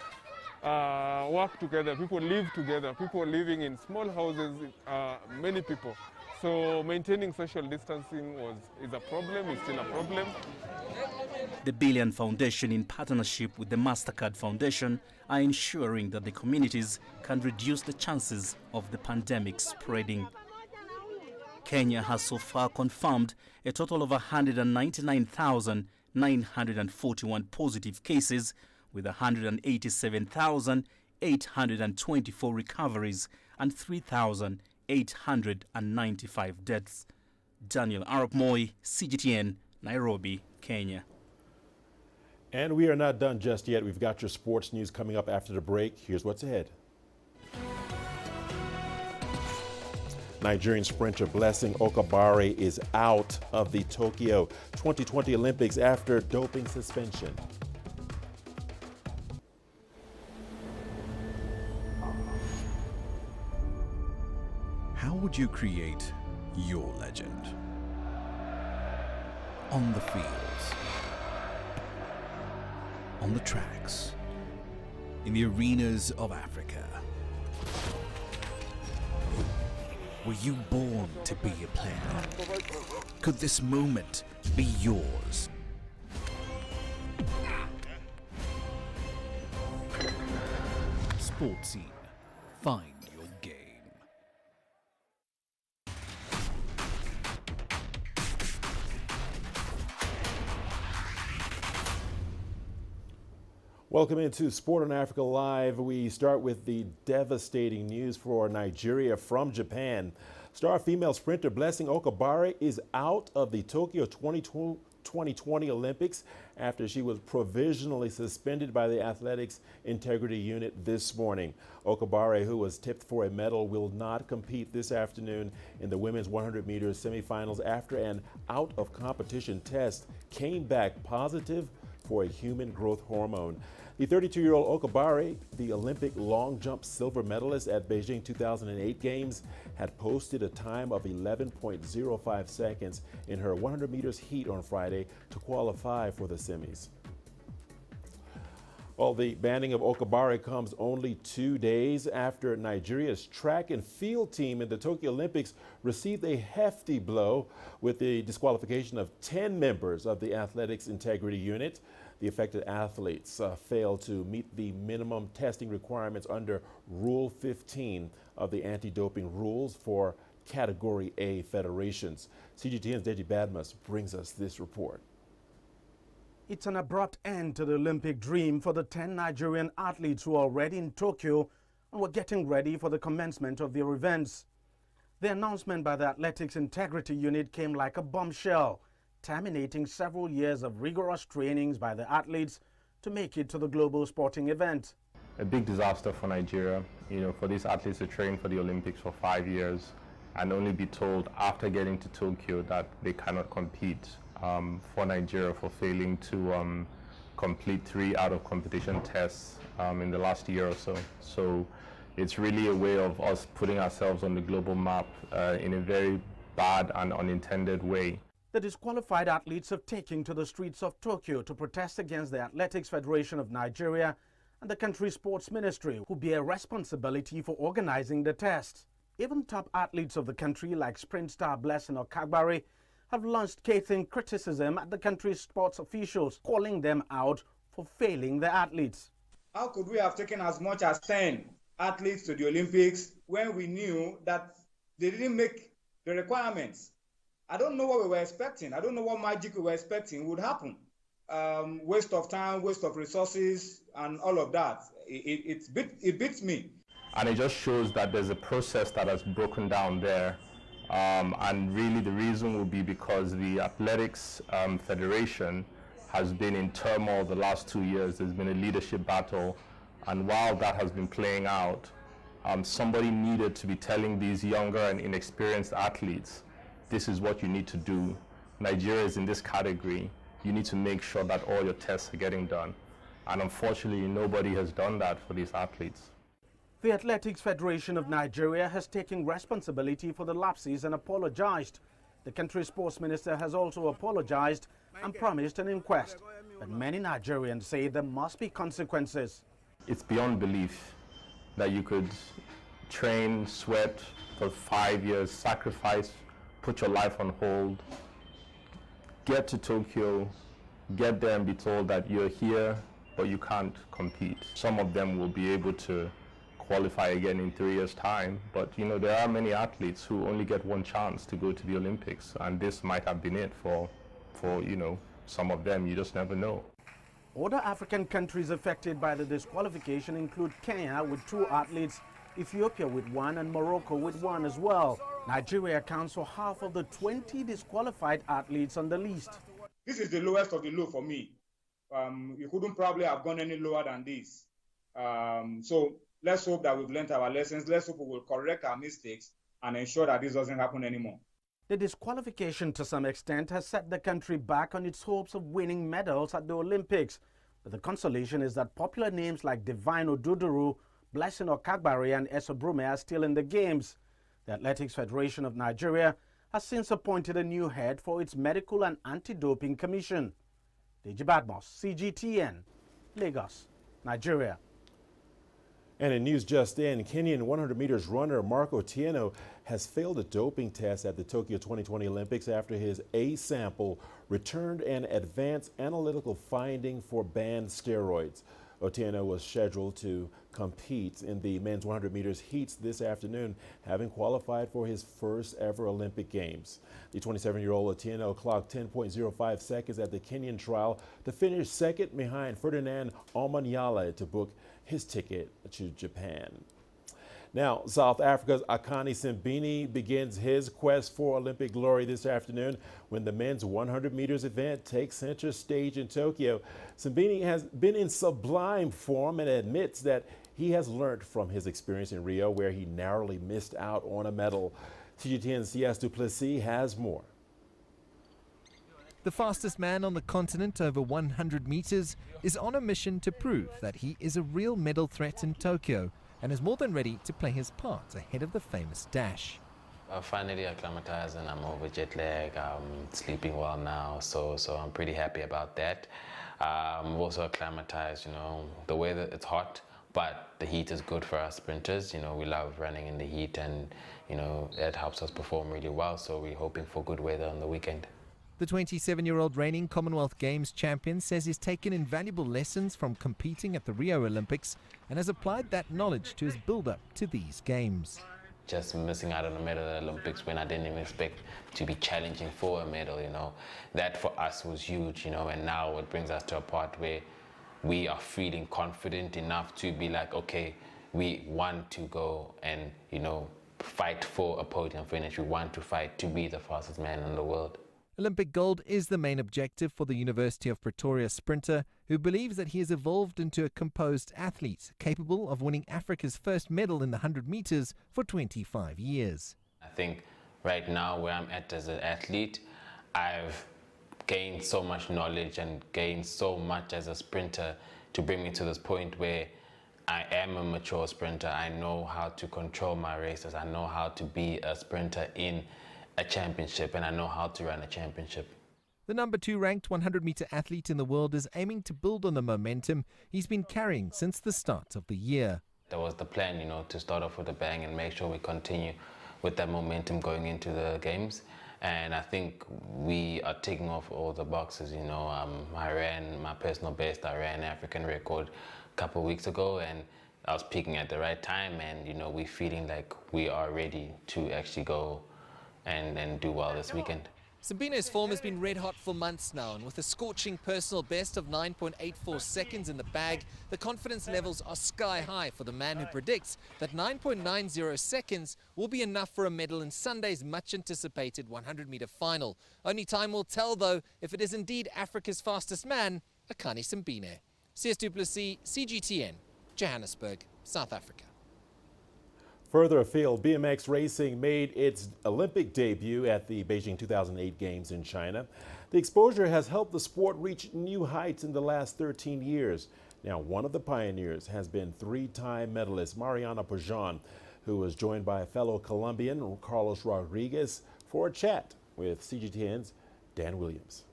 work together, people live together, people living in small houses, many people. So maintaining social distancing is a problem, it's still a problem. The Billion Foundation, in partnership with the MasterCard Foundation, are ensuring that the communities can reduce the chances of the pandemic spreading. Kenya has so far confirmed a total of 199,941 positive cases, with 187,824 recoveries and 3,895 deaths. Daniel Arab Moy, CGTN, Nairobi, Kenya. And we are not done just yet. We've got your sports news coming up after the break. Here's what's ahead. Nigerian sprinter Blessing Okabari is out of the Tokyo 2020 Olympics after doping suspension. How would you create your legend? On the fields, on the tracks, in the arenas of Africa. Were you born to be a player? Could this moment be yours? Sports Scene. Find your game. Welcome into Sport on Africa Live. We start with the devastating news for Nigeria from Japan. Star female sprinter Blessing Okabari is out of the Tokyo 2020 Olympics after she was provisionally suspended by the Athletics Integrity Unit this morning. Okabari, who was tipped for a medal, will not compete this afternoon in the women's 100 meters semifinals after an out-of-competition test came back positive for a human growth hormone. The 32-year-old Okabari, the Olympic long jump silver medalist at Beijing 2008 Games, had posted a time of 11.05 seconds in her 100 meters heat on Friday to qualify for the semis. Well, the banning of Okabari comes only 2 days after Nigeria's track and field team in the Tokyo Olympics received a hefty blow with the disqualification of 10 members of the Athletics Integrity Unit. The affected athletes failed to meet the minimum testing requirements under Rule 15 of the anti-doping rules for Category A federations. CGTN's Deji Badmus brings us this report. It's an abrupt end to the Olympic dream for the 10 Nigerian athletes who are already in Tokyo and were getting ready for the commencement of their events. The announcement by the Athletics Integrity Unit came like a bombshell, terminating several years of rigorous trainings by the athletes to make it to the global sporting event. A big disaster for Nigeria, for these athletes to train for the Olympics for 5 years and only be told after getting to Tokyo that they cannot compete. For Nigeria for failing to complete 3 out-of-competition tests in the last year or so. So it's really a way of us putting ourselves on the global map in a very bad and unintended way. The disqualified athletes have taken to the streets of Tokyo to protest against the Athletics Federation of Nigeria and the country's sports ministry, who bear responsibility for organizing the tests. Even top athletes of the country like sprint star Blessing Okabari have launched scathing criticism at the country's sports officials, calling them out for failing the athletes. How could we have taken as much as 10 athletes to the Olympics when we knew that they didn't make the requirements? I don't know what we were expecting. I don't know what magic we were expecting would happen. Waste of time, waste of resources, and all of that. It beats me. And it just shows that there's a process that has broken down there. And really the reason will be because the Athletics Federation has been in turmoil the last 2 years. There's been a leadership battle. And while that has been playing out, somebody needed to be telling these younger and inexperienced athletes, this is what you need to do. Nigeria is in this category. You need to make sure that all your tests are getting done. And unfortunately, nobody has done that for these athletes. The Athletics Federation of Nigeria has taken responsibility for the lapses and apologized. The country's sports minister has also apologized and promised an inquest. But many Nigerians say there must be consequences. It's beyond belief that you could train, sweat for 5 years, sacrifice, put your life on hold, get to Tokyo, get there and be told that you're here, but you can't compete. Some of them will be able to qualify again in 3 years' time, but there are many athletes who only get one chance to go to the Olympics, and this might have been it for some of them. You just never know. Other African countries affected by the disqualification include Kenya with 2 athletes, Ethiopia with 1, and Morocco with 1 as well. Nigeria accounts for half of the 20 disqualified athletes on the list. This is the lowest of the low for me. You couldn't probably have gone any lower than this. So let's hope that we've learned our lessons. Let's hope we will correct our mistakes and ensure that this doesn't happen anymore. The disqualification to some extent has set the country back on its hopes of winning medals at the Olympics. But the consolation is that popular names like Divine Oduduru, Blessing Okabari and Esobrume are still in the games. The Athletics Federation of Nigeria has since appointed a new head for its Medical and Anti-Doping Commission. Deji Badmos, CGTN, Lagos, Nigeria. And in news just in, Kenyan 100 meters runner Marco Tieno has failed a doping test at the Tokyo 2020 Olympics after his A sample returned an advanced analytical finding for banned steroids. Otieno was scheduled to compete in the men's 100 meters heats this afternoon, having qualified for his first ever Olympic Games. The 27-year-old Otieno clocked 10.05 seconds at the Kenyan trial to finish second behind Ferdinand Omanyala to book his ticket to Japan. Now, South Africa's Akani Simbine begins his quest for Olympic glory this afternoon when the men's 100 meters event takes center stage in Tokyo. Simbine has been in sublime form and admits that he has learned from his experience in Rio, where he narrowly missed out on a medal. CGTN's C.S. Duplessis has more. The fastest man on the continent over 100 meters is on a mission to prove that he is a real medal threat in Tokyo, and is more than ready to play his part ahead of the famous dash. I'm finally acclimatized and I'm over jet lag. I'm sleeping well now, so I'm pretty happy about that. I'm also acclimatized, the weather, it's hot, but the heat is good for us sprinters. We love running in the heat, and, that helps us perform really well, so we're hoping for good weather on the weekend. The 27-year-old reigning Commonwealth Games champion says he's taken invaluable lessons from competing at the Rio Olympics and has applied that knowledge to his build-up to these games. Just missing out on a medal at the Olympics when I didn't even expect to be challenging for a medal, that for us was huge, and now it brings us to a part where we are feeling confident enough to be like, okay, we want to go and, fight for a podium finish. We want to fight to be the fastest man in the world. Olympic gold is the main objective for the University of Pretoria sprinter, who believes that he has evolved into a composed athlete capable of winning Africa's first medal in the 100 meters for 25 years. I think right now where I'm at as an athlete, I've gained so much knowledge and gained so much as a sprinter to bring me to this point where I am a mature sprinter. I know how to control my races. I know how to be a sprinter in a championship, and I know how to run a championship. The number 2 ranked 100-meter athlete in the world is aiming to build on the momentum he's been carrying since the start of the year. That was the plan, to start off with a bang and make sure we continue with that momentum going into the games. And I think we are ticking off all the boxes. I ran my personal best. I ran African record a couple of weeks ago, and I was peaking at the right time. And we're feeling like we are ready to actually go and do well this weekend. Simbine's form has been red hot for months now, and with a scorching personal best of 9.84 seconds in the bag, the confidence levels are sky high for the man who predicts that 9.90 seconds will be enough for a medal in Sunday's much-anticipated 100-meter final. Only time will tell, though, if it is indeed Africa's fastest man, Akani Simbine. C.S. Duplessis, CGTN, Johannesburg, South Africa. Further afield, BMX racing made its Olympic debut at the Beijing 2008 Games in China. The exposure has helped the sport reach new heights in the last 13 years. Now, one of the pioneers has been 3-time medalist Mariana Pajon, who was joined by fellow Colombian Carlos Rodriguez for a chat with CGTN's Dan Williams.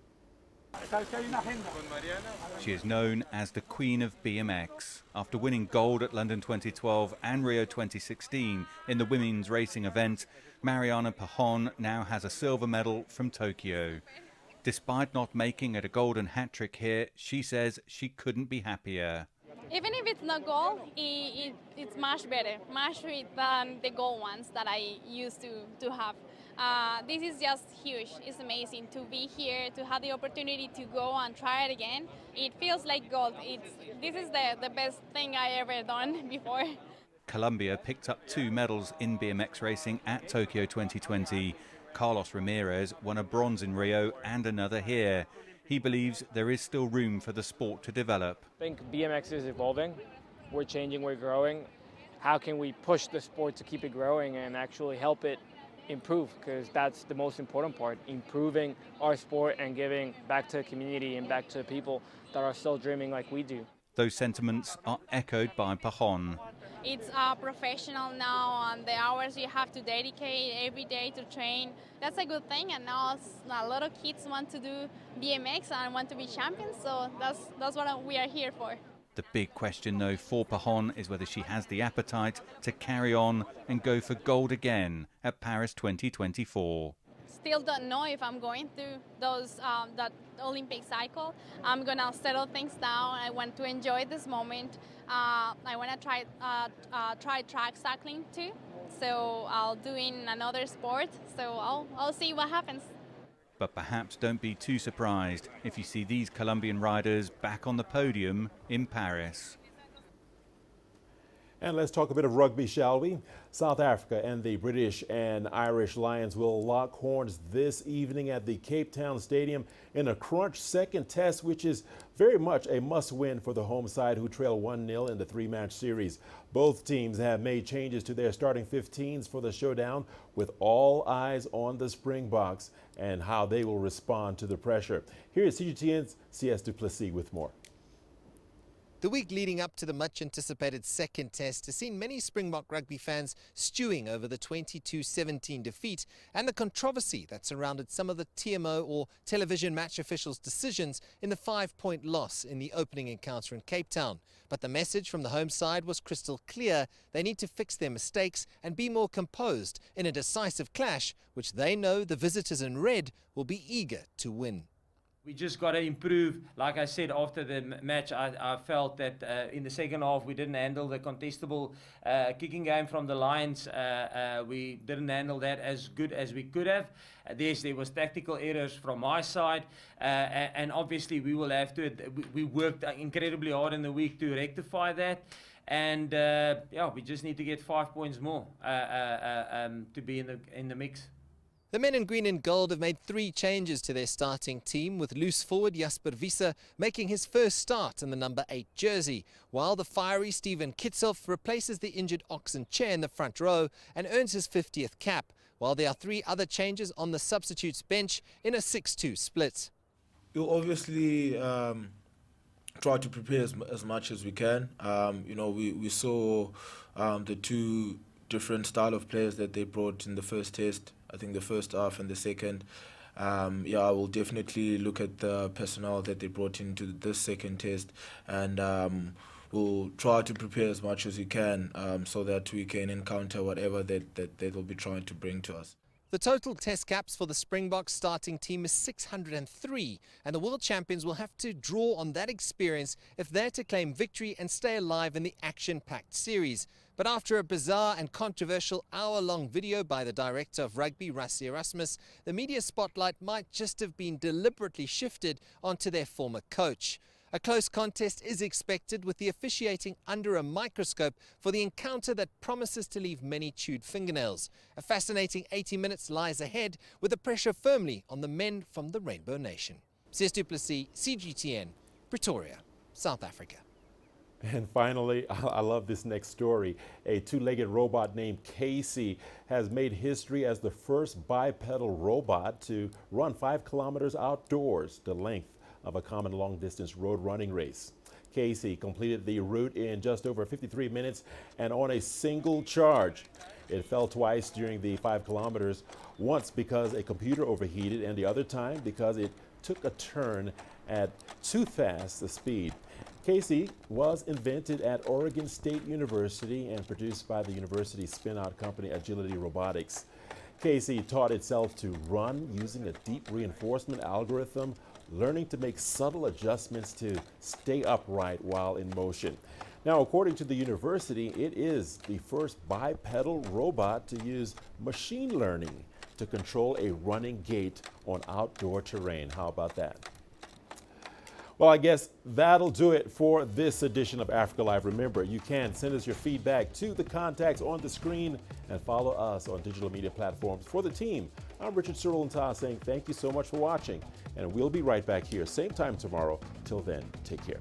She is known as the Queen of BMX. After winning gold at London 2012 and Rio 2016 in the women's racing event, Mariana Pajon now has a silver medal from Tokyo. Despite not making it a golden hat-trick here, she says she couldn't be happier. Even if it's not gold, it's much better, much sweet than the gold ones that I used to have. This is just huge. It's amazing to be here, to have the opportunity to go and try it again. It feels like gold. This is the best thing I ever done before. Colombia picked up 2 medals in BMX racing at Tokyo 2020. Carlos Ramirez won a bronze in Rio and another here. He believes there is still room for the sport to develop. I think BMX is evolving. We're changing, we're growing. how can we push the sport to keep it growing and actually help it improve, because that's the most important part, improving our sport and giving back to the community and back to the people that are still dreaming like we do. Those sentiments are echoed by Pahon. It's professional now, and the hours you have to dedicate every day to train, that's a good thing. And now a lot of kids want to do BMX and want to be champions, so that's what we are here for. The big question, though, for Pahon is whether she has the appetite to carry on and go for gold again at Paris 2024. Still don't know if I'm going through that Olympic cycle. I'm gonna settle things down. I want to enjoy this moment. I want to try track cycling too. So I'll do in another sport. So I'll see what happens. But perhaps don't be too surprised if you see these Colombian riders back on the podium in Paris. And let's talk a bit of rugby, shall we? South Africa and the British and Irish Lions will lock horns this evening at the Cape Town Stadium in a crunch second test, which is very much a must-win for the home side, who trail 1-0 in the three-match series. Both teams have made changes to their starting 15s for the showdown, with all eyes on the Springboks and how they will respond to the pressure. Here is CGTN's C.S. Duplessis with more. The week leading up to the much-anticipated second test has seen many Springbok rugby fans stewing over the 22-17 defeat and the controversy that surrounded some of the TMO or television match officials' decisions in the 5-point loss in the opening encounter in Cape Town. But the message from the home side was crystal clear. They need to fix their mistakes and be more composed in a decisive clash, which they know the visitors in red will be eager to win. We just got to improve. Like I said, after the match, I felt that in the second half we didn't handle the contestable kicking game from the Lions. We didn't handle that as good as we could have. Yes, there was tactical errors from my side, and obviously we will have to. We worked incredibly hard in the week to rectify that. And yeah, we just need to get 5 points more to be in the mix. The men in green and gold have made 3 changes to their starting team, with loose forward Jasper Wiese making his first start in the number 8 jersey, while the fiery Steven Kitself replaces the injured Oxen Chair in the front row and earns his 50th cap, while there are 3 other changes on the substitutes bench in a 6-2 split. We'll obviously try to prepare as much as we can. You know, we saw the 2 different style of players that they brought in the first test. I think the first half and the second. Yeah, I will definitely look at the personnel that they brought into this second test, and we'll try to prepare as much as we can so that we can encounter whatever that they will be trying to bring to us. The total test caps for the Springboks starting team is 603, and the world champions will have to draw on that experience if they're to claim victory and stay alive in the action-packed series. But after a bizarre and controversial hour-long video by the director of rugby, Rassie Erasmus, the media spotlight might just have been deliberately shifted onto their former coach. A close contest is expected, with the officiating under a microscope for the encounter that promises to leave many chewed fingernails. A fascinating 80 minutes lies ahead, with the pressure firmly on the men from the Rainbow Nation. C.S. Duplessis, CGTN, Pretoria, South Africa. And finally, I love this next story. A 2-legged robot named Casey has made history as the first bipedal robot to run 5 kilometers outdoors, the length of a common long-distance road running race. Casey completed the route in just over 53 minutes and on a single charge. It fell twice during the 5 kilometers, once because a computer overheated and the other time because it took a turn at too fast a speed. Casey was invented at Oregon State University and produced by the university's spin-out company Agility Robotics. Casey taught itself to run using a deep reinforcement algorithm, learning to make subtle adjustments to stay upright while in motion. Now, according to the university, it is the first bipedal robot to use machine learning to control a running gait on outdoor terrain. How about that? Well, I guess that'll do it for this edition of Africa Live. Remember, you can send us your feedback to the contacts on the screen and follow us on digital media platforms. For the team, I'm Richard Nta saying thank you so much for watching, and we'll be right back here, same time tomorrow. Till then, take care.